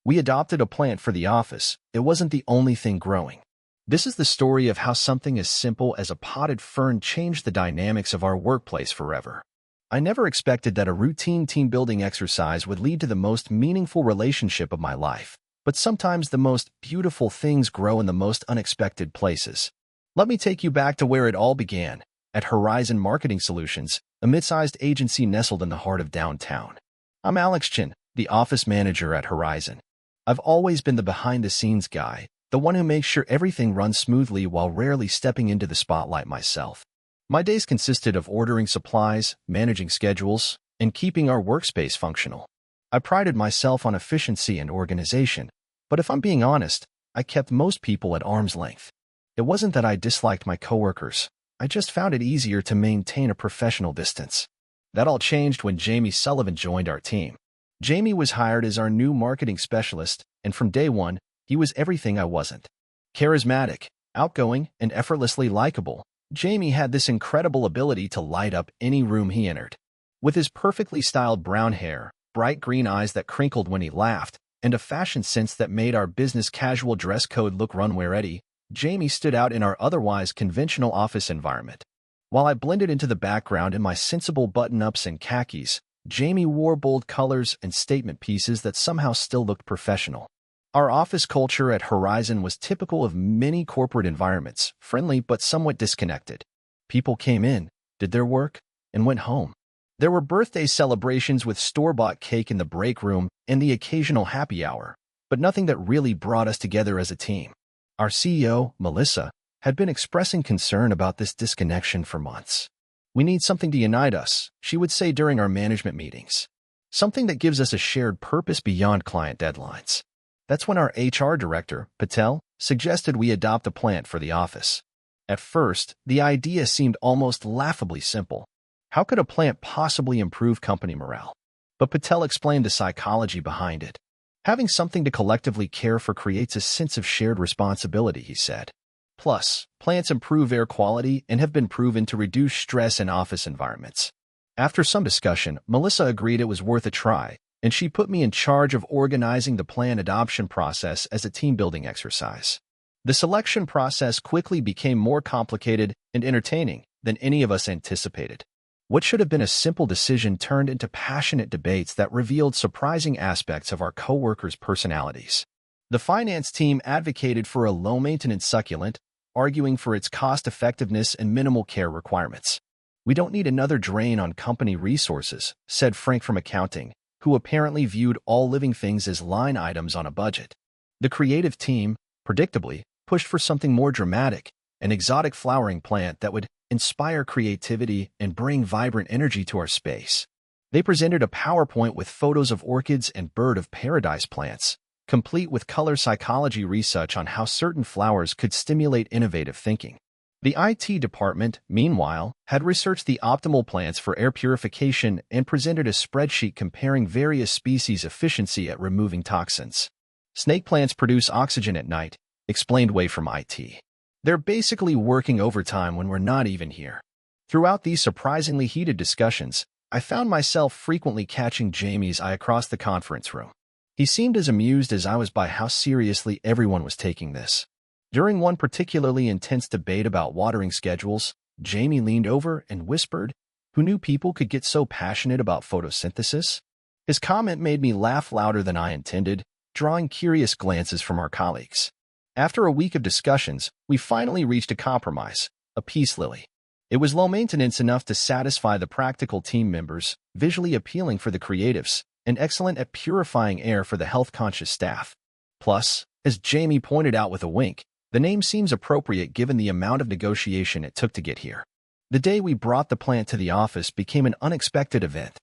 We adopted a plant for the office. It wasn't the only thing growing. This is the story of how something as simple as a potted fern changed the dynamics of our workplace forever. I never expected that a routine team-building exercise would lead to the most meaningful relationship of my life, but sometimes the most beautiful things grow in the most unexpected places. Let me take you back to where it all began, at Horizon Marketing Solutions, a mid-sized agency nestled in the heart of downtown. I'm Alex Chin, the office manager at Horizon. I've always been the behind-the-scenes guy, the one who makes sure everything runs smoothly while rarely stepping into the spotlight myself. My days consisted of ordering supplies, managing schedules, and keeping our workspace functional. I prided myself on efficiency and organization, but if I'm being honest, I kept most people at arm's length. It wasn't that I disliked my coworkers. I just found it easier to maintain a professional distance. That all changed when Jamie Sullivan joined our team. Jamie was hired as our new marketing specialist, and from day one, he was everything I wasn't. Charismatic, outgoing, and effortlessly likable, Jamie had this incredible ability to light up any room he entered. With his perfectly styled brown hair, bright green eyes that crinkled when he laughed, and a fashion sense that made our business casual dress code look runway-ready, Jamie stood out in our otherwise conventional office environment. While I blended into the background in my sensible button-ups and khakis, Jamie wore bold colors and statement pieces that somehow still looked professional. Our office culture at Horizon was typical of many corporate environments, friendly but somewhat disconnected. People came in, did their work, and went home. There were birthday celebrations with store-bought cake in the break room and the occasional happy hour, but nothing that really brought us together as a team. Our CEO, Melissa, had been expressing concern about this disconnection for months. "We need something to unite us," she would say during our management meetings. "Something that gives us a shared purpose beyond client deadlines." That's when our HR director, Patel, suggested we adopt a plant for the office. At first, the idea seemed almost laughably simple. How could a plant possibly improve company morale? But Patel explained the psychology behind it. Having something to collectively care for creates a sense of shared responsibility, he said. Plus, plants improve air quality and have been proven to reduce stress in office environments. After some discussion, Melissa agreed it was worth a try, and she put me in charge of organizing the plant adoption process as a team-building exercise. The selection process quickly became more complicated and entertaining than any of us anticipated. What should have been a simple decision turned into passionate debates that revealed surprising aspects of our coworkers' personalities. The finance team advocated for a low-maintenance succulent, arguing for its cost-effectiveness and minimal care requirements. "We don't need another drain on company resources," said Frank from accounting, who apparently viewed all living things as line items on a budget. The creative team, predictably, pushed for something more dramatic, an exotic flowering plant that would inspire creativity and bring vibrant energy to our space. They presented a PowerPoint with photos of orchids and bird of paradise plants, complete with color psychology research on how certain flowers could stimulate innovative thinking. The IT department, meanwhile, had researched the optimal plants for air purification and presented a spreadsheet comparing various species' efficiency at removing toxins. "Snake plants produce oxygen at night," explained Wei from IT. "They're basically working overtime when we're not even here." Throughout these surprisingly heated discussions, I found myself frequently catching Jamie's eye across the conference room. He seemed as amused as I was by how seriously everyone was taking this. During one particularly intense debate about watering schedules, Jamie leaned over and whispered, "Who knew people could get so passionate about photosynthesis?" His comment made me laugh louder than I intended, drawing curious glances from our colleagues. After a week of discussions, we finally reached a compromise, a peace lily. It was low maintenance enough to satisfy the practical team members, visually appealing for the creatives, and excellent at purifying air for the health-conscious staff. Plus, as Jamie pointed out with a wink, the name seems appropriate given the amount of negotiation it took to get here. The day we brought the plant to the office became an unexpected event.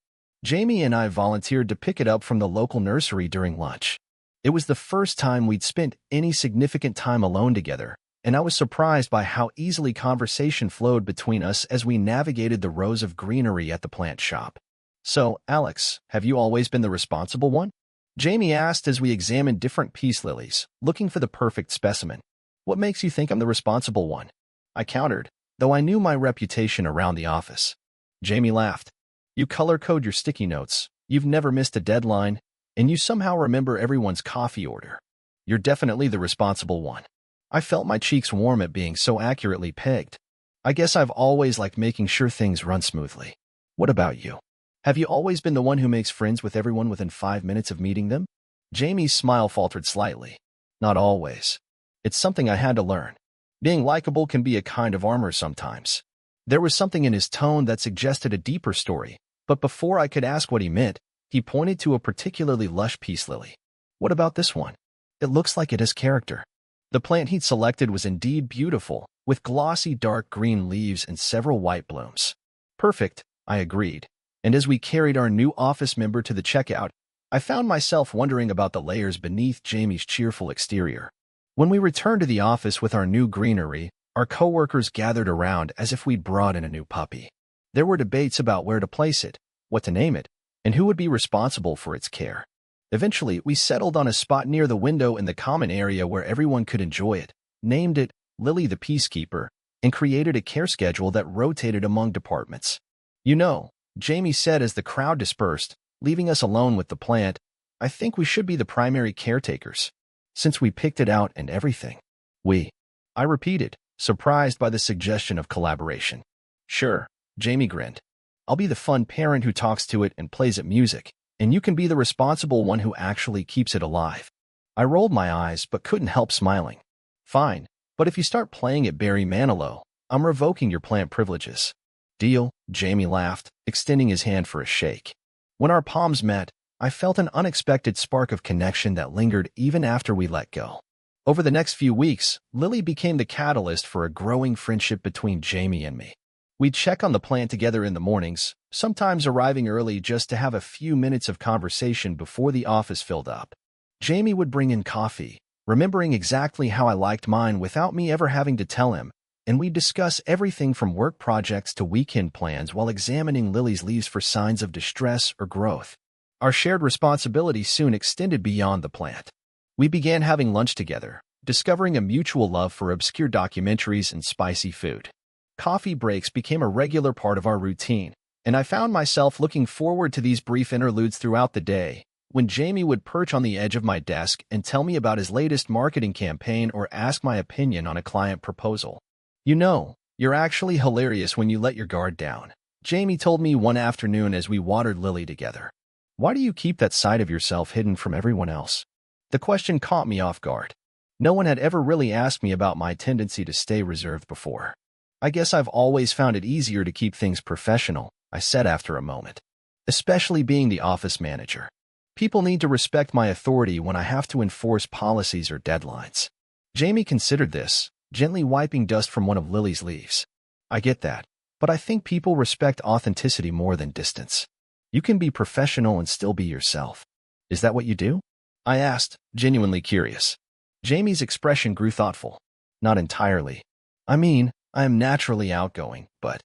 Jamie and I volunteered to pick it up from the local nursery during lunch. It was the first time we'd spent any significant time alone together, and I was surprised by how easily conversation flowed between us as we navigated the rows of greenery at the plant shop. "So, Alex, have you always been the responsible one?" Jamie asked as we examined different peace lilies, looking for the perfect specimen. "What makes you think I'm the responsible one?" I countered, though I knew my reputation around the office. Jamie laughed. "You color-code your sticky notes. You've never missed a deadline. And you somehow remember everyone's coffee order. You're definitely the responsible one. I felt my cheeks warm at being so accurately pegged. I guess I've always liked making sure things run smoothly. What about you? Have you always been the one who makes friends with everyone within 5 minutes of meeting them? Jamie's smile faltered slightly. Not always. It's something I had to learn. Being likable can be a kind of armor sometimes. There was something in his tone that suggested a deeper story, but before I could ask what he meant, he pointed to a particularly lush peace lily. What about this one? It looks like it has character. The plant he'd selected was indeed beautiful, with glossy dark green leaves and several white blooms. Perfect, I agreed. And as we carried our new office member to the checkout, I found myself wondering about the layers beneath Jamie's cheerful exterior. When we returned to the office with our new greenery, our coworkers gathered around as if we'd brought in a new puppy. There were debates about where to place it, what to name it, and who would be responsible for its care. Eventually, we settled on a spot near the window in the common area where everyone could enjoy it, named it Lily the Peacekeeper, and created a care schedule that rotated among departments. You know, Jamie said as the crowd dispersed, leaving us alone with the plant, I think we should be the primary caretakers, since we picked it out and everything. I repeated, surprised by the suggestion of collaboration. Sure, Jamie grinned. I'll be the fun parent who talks to it and plays it music, and you can be the responsible one who actually keeps it alive. I rolled my eyes but couldn't help smiling. Fine, but if you start playing at Barry Manilow, I'm revoking your plant privileges. Deal, Jamie laughed, extending his hand for a shake. When our palms met, I felt an unexpected spark of connection that lingered even after we let go. Over the next few weeks, Lily became the catalyst for a growing friendship between Jamie and me. We'd check on the plant together in the mornings, sometimes arriving early just to have a few minutes of conversation before the office filled up. Jamie would bring in coffee, remembering exactly how I liked mine without me ever having to tell him, and we'd discuss everything from work projects to weekend plans while examining Lily's leaves for signs of distress or growth. Our shared responsibility soon extended beyond the plant. We began having lunch together, discovering a mutual love for obscure documentaries and spicy food. Coffee breaks became a regular part of our routine, and I found myself looking forward to these brief interludes throughout the day, when Jamie would perch on the edge of my desk and tell me about his latest marketing campaign or ask my opinion on a client proposal. You know, you're actually hilarious when you let your guard down, Jamie told me one afternoon as we watered Lily together. Why do you keep that side of yourself hidden from everyone else? The question caught me off guard. No one had ever really asked me about my tendency to stay reserved before. I guess I've always found it easier to keep things professional, I said after a moment. Especially being the office manager. People need to respect my authority when I have to enforce policies or deadlines. Jamie considered this, gently wiping dust from one of Lily's leaves. I get that, but I think people respect authenticity more than distance. You can be professional and still be yourself. Is that what you do? I asked, genuinely curious. Jamie's expression grew thoughtful. Not entirely. I mean, I am naturally outgoing, but...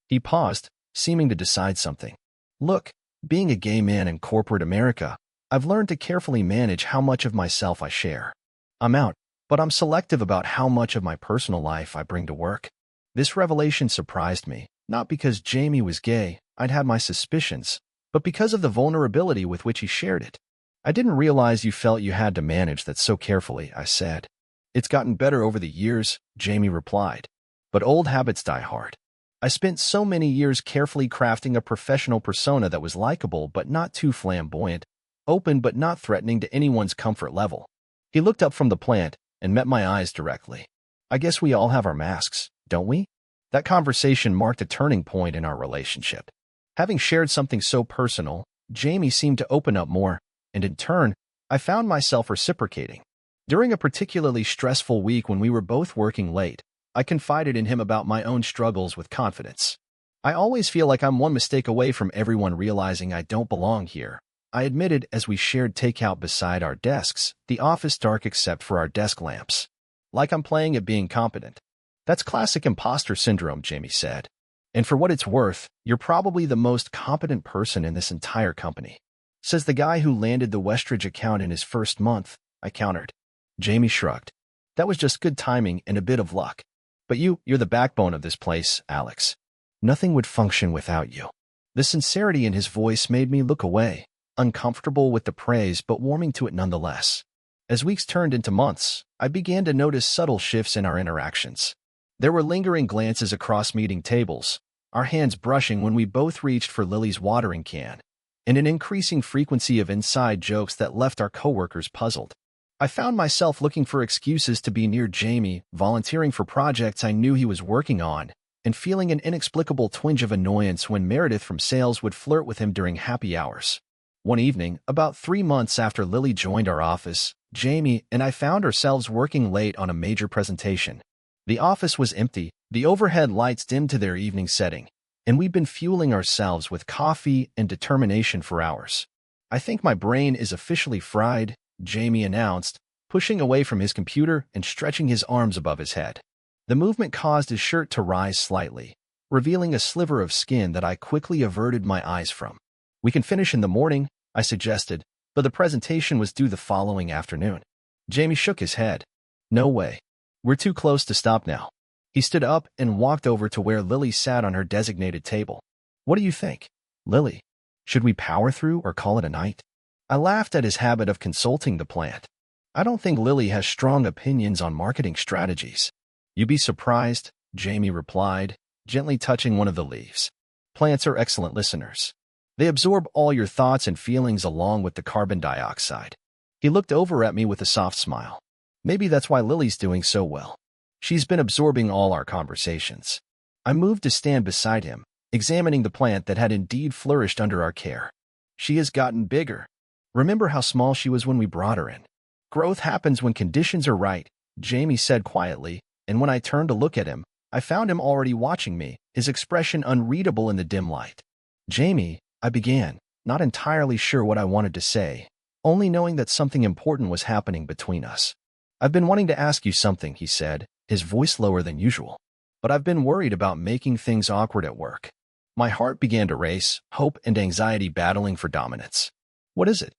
He paused, seeming to decide something. Look, being a gay man in corporate America, I've learned to carefully manage how much of myself I share. I'm out, but I'm selective about how much of my personal life I bring to work. This revelation surprised me, not because Jamie was gay, I'd had my suspicions, but because of the vulnerability with which he shared it. I didn't realize you felt you had to manage that so carefully, I said. It's gotten better over the years, Jamie replied. But old habits die hard. I spent so many years carefully crafting a professional persona that was likable but not too flamboyant, open but not threatening to anyone's comfort level. He looked up from the plant and met my eyes directly. I guess we all have our masks, don't we? That conversation marked a turning point in our relationship. Having shared something so personal, Jamie seemed to open up more, and in turn, I found myself reciprocating. During a particularly stressful week when we were both working late, I confided in him about my own struggles with confidence. I always feel like I'm one mistake away from everyone realizing I don't belong here, I admitted as we shared takeout beside our desks, the office dark except for our desk lamps. Like I'm playing at being competent. That's classic imposter syndrome, Jamie said. And for what it's worth, you're probably the most competent person in this entire company. Says the guy who landed the Westridge account in his first month, I countered. Jamie shrugged. That was just good timing and a bit of luck. But you're the backbone of this place, Alex. Nothing would function without you. The sincerity in his voice made me look away, uncomfortable with the praise but warming to it nonetheless. As weeks turned into months, I began to notice subtle shifts in our interactions. There were lingering glances across meeting tables, our hands brushing when we both reached for Lily's watering can, and an increasing frequency of inside jokes that left our coworkers puzzled. I found myself looking for excuses to be near Jamie, volunteering for projects I knew he was working on, and feeling an inexplicable twinge of annoyance when Meredith from sales would flirt with him during happy hours. One evening, about 3 months after Lily joined our office, Jamie and I found ourselves working late on a major presentation. The office was empty, the overhead lights dimmed to their evening setting, and we'd been fueling ourselves with coffee and determination for hours. "I think my brain is officially fried," Jamie announced, pushing away from his computer and stretching his arms above his head. The movement caused his shirt to rise slightly, revealing a sliver of skin that I quickly averted my eyes from. "We can finish in the morning," I suggested, but the presentation was due the following afternoon. Jamie shook his head. "No way. We're too close to stop now." He stood up and walked over to where Lily sat on her designated table. "What do you think, Lily? Should we power through or call it a night?" I laughed at his habit of consulting the plant. "I don't think Lily has strong opinions on marketing strategies." "You'd be surprised," Jamie replied, gently touching one of the leaves. "Plants are excellent listeners. They absorb all your thoughts and feelings along with the carbon dioxide." He looked over at me with a soft smile. "Maybe that's why Lily's doing so well. She's been absorbing all our conversations." I moved to stand beside him, examining the plant that had indeed flourished under our care. "She has gotten bigger. Remember how small she was when we brought her in?" "Growth happens when conditions are right," Jamie said quietly, and when I turned to look at him, I found him already watching me, his expression unreadable in the dim light. "Jamie," I began, not entirely sure what I wanted to say, only knowing that something important was happening between us. "I've been wanting to ask you something," he said, his voice lower than usual. "But I've been worried about making things awkward at work." My heart began to race, hope and anxiety battling for dominance. "What is it?"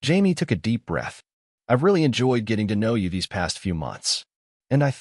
Jamie took a deep breath. "I've really enjoyed getting to know you these past few months. And I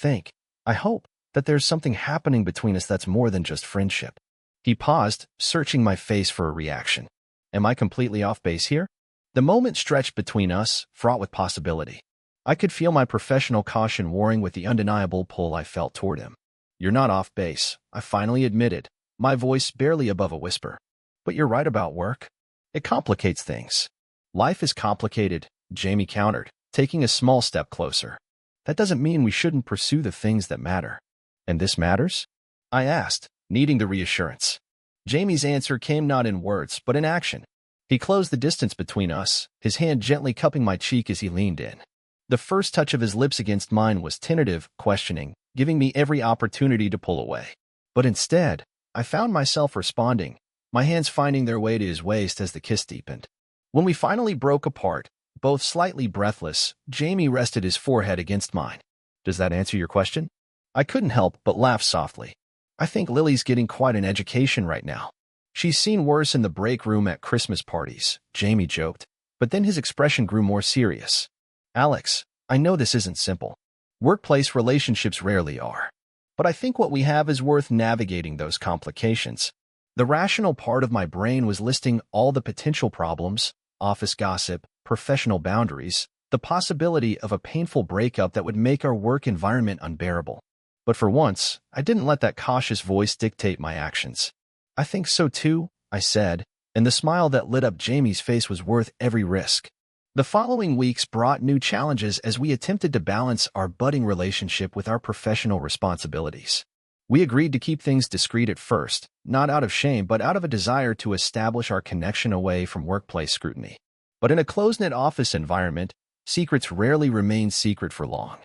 hope, that there's something happening between us that's more than just friendship." He paused, searching my face for a reaction. Am I completely off base here? The moment stretched between us, fraught with possibility. I could feel my professional caution warring with the undeniable pull I felt toward him. "You're not off base," I finally admitted, my voice barely above a whisper. "But you're right about work. It complicates things." "Life is complicated," Jamie countered, taking a small step closer. "That doesn't mean we shouldn't pursue the things that matter." "And this matters?" I asked, needing the reassurance. Jamie's answer came not in words, but in action. He closed the distance between us, his hand gently cupping my cheek as he leaned in. The first touch of his lips against mine was tentative, questioning, giving me every opportunity to pull away. But instead, I found myself responding, my hands finding their way to his waist as the kiss deepened. When we finally broke apart, both slightly breathless, Jamie rested his forehead against mine. "Does that answer your question?" I couldn't help but laugh softly. "I think Lily's getting quite an education right now. She's seen worse in the break room at Christmas parties," Jamie joked, but then his expression grew more serious. "Alex, I know this isn't simple. Workplace relationships rarely are. But I think what we have is worth navigating those complications." The rational part of my brain was listing all the potential problems: office gossip, professional boundaries, the possibility of a painful breakup that would make our work environment unbearable. But for once, I didn't let that cautious voice dictate my actions. "I think so too," I said, and the smile that lit up Jamie's face was worth every risk. The following weeks brought new challenges as we attempted to balance our budding relationship with our professional responsibilities. We agreed to keep things discreet at first, not out of shame but out of a desire to establish our connection away from workplace scrutiny. But in a close-knit office environment, secrets rarely remain secret for long.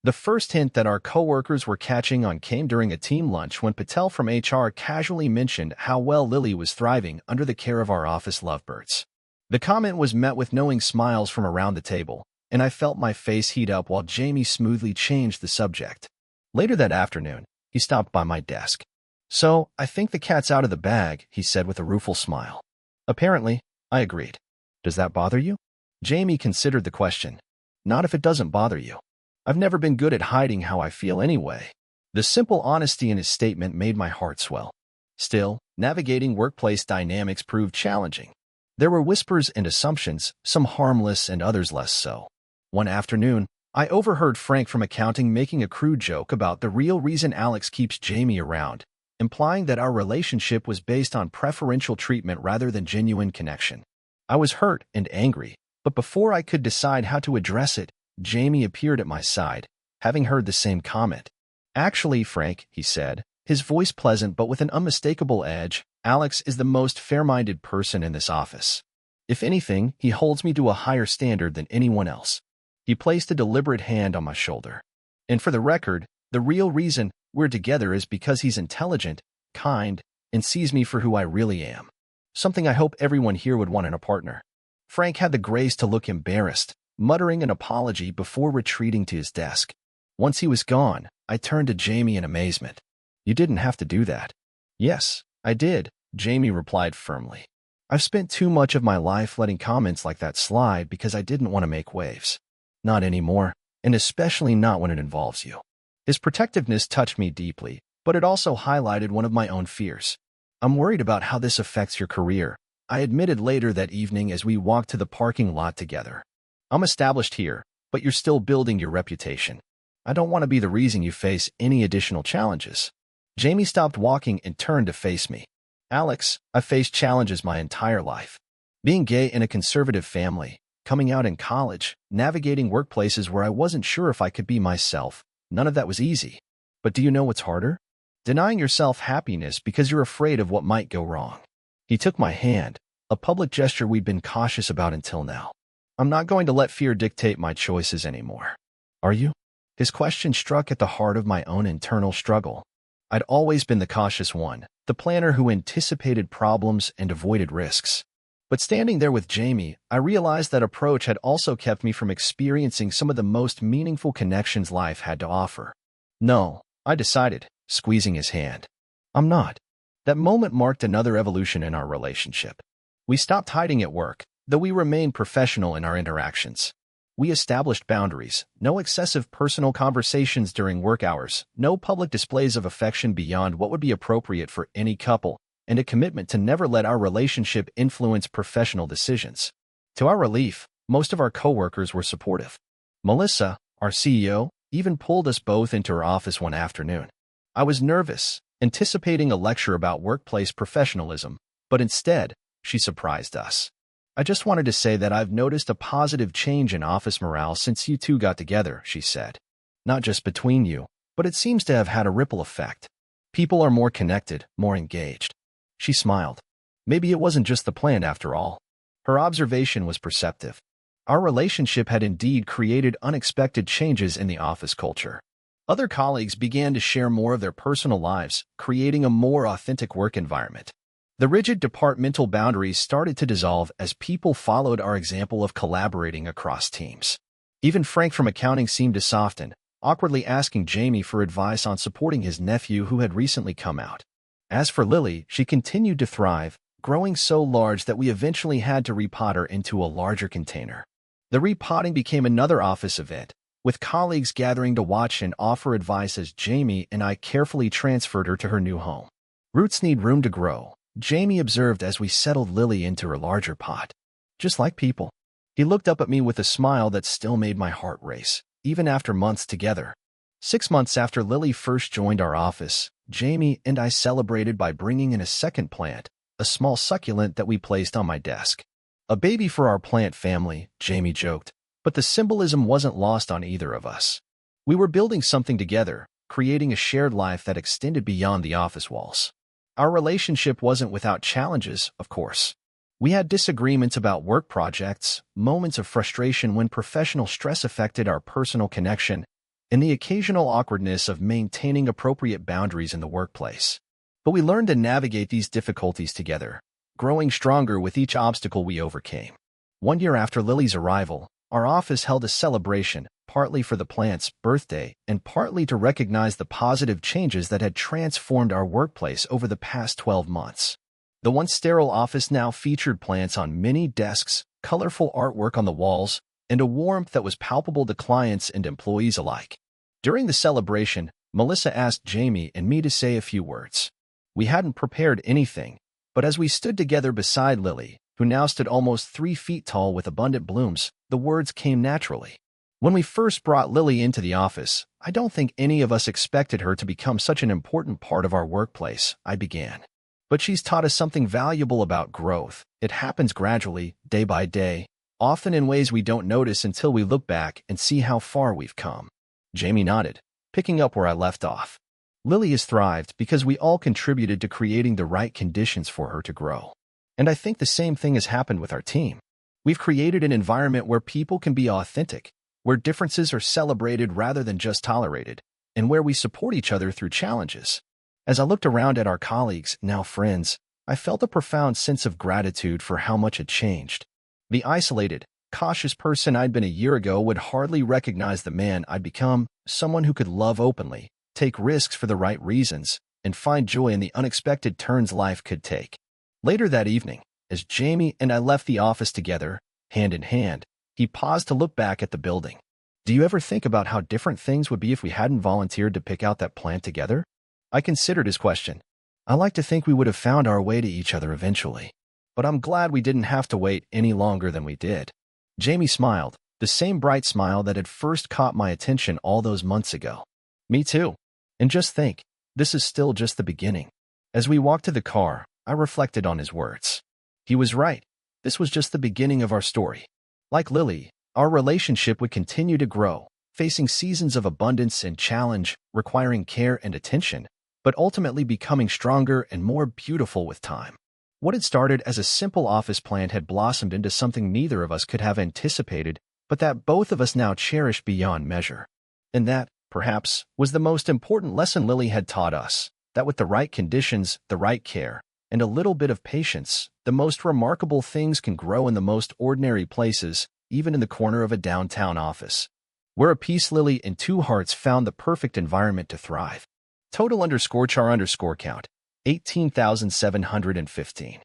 The first hint that our coworkers were catching on came during a team lunch when Patel from HR casually mentioned how well Lily was thriving under the care of our office lovebirds. The comment was met with knowing smiles from around the table, and I felt my face heat up while Jamie smoothly changed the subject. Later that afternoon, he stopped by my desk. "So, I think the cat's out of the bag," he said with a rueful smile. "Apparently," I agreed. "Does that bother you?" Jamie considered the question. "Not if it doesn't bother you. I've never been good at hiding how I feel anyway." The simple honesty in his statement made my heart swell. Still, navigating workplace dynamics proved challenging. There were whispers and assumptions, some harmless and others less so. One afternoon, I overheard Frank from accounting making a crude joke about the real reason Alex keeps Jamie around, implying that our relationship was based on preferential treatment rather than genuine connection. I was hurt and angry, but before I could decide how to address it, Jamie appeared at my side, having heard the same comment. "Actually, Frank," he said, his voice pleasant but with an unmistakable edge, "Alex is the most fair-minded person in this office. If anything, he holds me to a higher standard than anyone else." He placed a deliberate hand on my shoulder. "And for the record, the real reason we're together is because he's intelligent, kind, and sees me for who I really am. Something I hope everyone here would want in a partner." Frank had the grace to look embarrassed, muttering an apology before retreating to his desk. Once he was gone, I turned to Jamie in amazement. "You didn't have to do that." "Yes, I did," Jamie replied firmly. "I've spent too much of my life letting comments like that slide because I didn't want to make waves. Not anymore, and especially not when it involves you." His protectiveness touched me deeply, but it also highlighted one of my own fears. "I'm worried about how this affects your career," I admitted later that evening as we walked to the parking lot together. "I'm established here, but you're still building your reputation. I don't want to be the reason you face any additional challenges." Jamie stopped walking and turned to face me. "Alex, I've faced challenges my entire life. Being gay in a conservative family, coming out in college, navigating workplaces where I wasn't sure if I could be myself, none of that was easy. But do you know what's harder? Denying yourself happiness because you're afraid of what might go wrong." He took my hand, a public gesture we'd been cautious about until now. "I'm not going to let fear dictate my choices anymore." "Are you?" His question struck at the heart of my own internal struggle. I'd always been the cautious one, the planner who anticipated problems and avoided risks. But standing there with Jamie, I realized that approach had also kept me from experiencing some of the most meaningful connections life had to offer. "No," I decided, squeezing his hand. "I'm not." That moment marked another evolution in our relationship. We stopped hiding at work, though we remained professional in our interactions. We established boundaries, no excessive personal conversations during work hours, no public displays of affection beyond what would be appropriate for any couple, and a commitment to never let our relationship influence professional decisions. To our relief, most of our coworkers were supportive. Melissa, our CEO, even pulled us both into her office one afternoon. I was nervous, anticipating a lecture about workplace professionalism, but instead, she surprised us. "I just wanted to say that I've noticed a positive change in office morale since you two got together," she said. "Not just between you, but it seems to have had a ripple effect. People are more connected, more engaged." She smiled. Maybe it wasn't just the plan after all. Her observation was perceptive. Our relationship had indeed created unexpected changes in the office culture. Other colleagues began to share more of their personal lives, creating a more authentic work environment. The rigid departmental boundaries started to dissolve as people followed our example of collaborating across teams. Even Frank from accounting seemed to soften, awkwardly asking Jamie for advice on supporting his nephew who had recently come out. As for Lily, she continued to thrive, growing so large that we eventually had to repot her into a larger container. The repotting became another office event, with colleagues gathering to watch and offer advice as Jamie and I carefully transferred her to her new home. "Roots need room to grow," Jamie observed as we settled Lily into her larger pot. "Just like people." He looked up at me with a smile that still made my heart race, even after months together. 6 months after Lily first joined our office, Jamie and I celebrated by bringing in a second plant, a small succulent that we placed on my desk. "A baby for our plant family," Jamie joked, but the symbolism wasn't lost on either of us. We were building something together, creating a shared life that extended beyond the office walls. Our relationship wasn't without challenges, of course. We had disagreements about work projects, moments of frustration when professional stress affected our personal connection, and the occasional awkwardness of maintaining appropriate boundaries in the workplace. But we learned to navigate these difficulties together, growing stronger with each obstacle we overcame. 1 year after Lily's arrival, our office held a celebration, partly for the plant's birthday and partly to recognize the positive changes that had transformed our workplace over the past 12 months. The once sterile office now featured plants on many desks, colorful artwork on the walls, and a warmth that was palpable to clients and employees alike. During the celebration, Melissa asked Jamie and me to say a few words. We hadn't prepared anything, but as we stood together beside Lily, who now stood almost 3 feet tall with abundant blooms. The words came naturally. When we first brought Lily into the office, I don't think any of us expected her to become such an important part of our workplace, I began. But she's taught us something valuable about growth. It happens gradually, day by day, often in ways we don't notice until we look back and see how far we've come. Jamie nodded, picking up where I left off. Lily has thrived because we all contributed to creating the right conditions for her to grow. And I think the same thing has happened with our team. We've created an environment where people can be authentic, where differences are celebrated rather than just tolerated, and where we support each other through challenges. As I looked around at our colleagues, now friends, I felt a profound sense of gratitude for how much had changed. The isolated, cautious person I'd been a year ago would hardly recognize the man I'd become, someone who could love openly, take risks for the right reasons, and find joy in the unexpected turns life could take. Later that evening, as Jamie and I left the office together, hand in hand, he paused to look back at the building. Do you ever think about how different things would be if we hadn't volunteered to pick out that plant together? I considered his question. I like to think we would have found our way to each other eventually. But I'm glad we didn't have to wait any longer than we did. Jamie smiled, the same bright smile that had first caught my attention all those months ago. Me too. And just think, this is still just the beginning. As we walked to the car, I reflected on his words. He was right. This was just the beginning of our story. Like Lily, our relationship would continue to grow, facing seasons of abundance and challenge, requiring care and attention, but ultimately becoming stronger and more beautiful with time. What had started as a simple office plant had blossomed into something neither of us could have anticipated, but that both of us now cherished beyond measure. And that, perhaps, was the most important lesson Lily had taught us, that with the right conditions, the right care, and a little bit of patience, the most remarkable things can grow in the most ordinary places, even in the corner of a downtown office. Where a peace lily and two hearts found the perfect environment to thrive. Total _char_count, 18,715.